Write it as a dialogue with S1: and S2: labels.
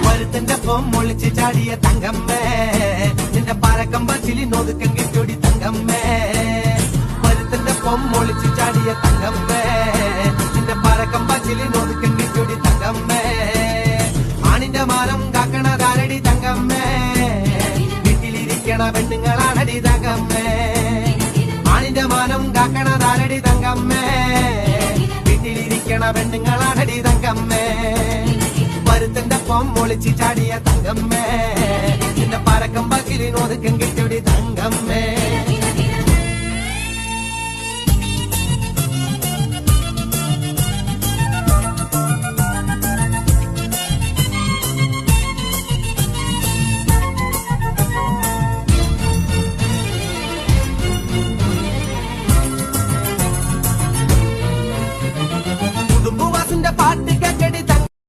S1: പരുത്തന്റെ പൊമ്മൊളിച്ച് ചാടിയ തങ്കമ്മേ നിന്റെ പരക്കം പച്ചിലി നോതുക്കം കിട്ടൊടി തങ്കമ്മേ പരുത്തന്റെ പൊമ്മൊളിച്ച് ചാടിയ തങ്കമ്മേ നിന്റെ പരക്കം പച്ചിലി നോതുക്കം കിട്ടൊടി തങ്കമ്മേ ആണിന്റെ മാനം കാക്കണതാരടി തങ്കമ്മേ വീട്ടിലിരിക്കണ പെണ്ണുങ്ങളാണടി തങ്കമ്മേ ആണിന്റെ മാനം കാക്കണതാരടി തങ്കമ്മേ വീട്ടിലിരിക്കണ പെണ്ണുങ്ങളാണടി തങ്കമ്മേ പരുത്തന്റെ പൊമ്മൊളിച്ച് ചാടിയ തങ്കമ്മേ നിന്റെ പരക്കം പച്ചിലി നോതുക്കം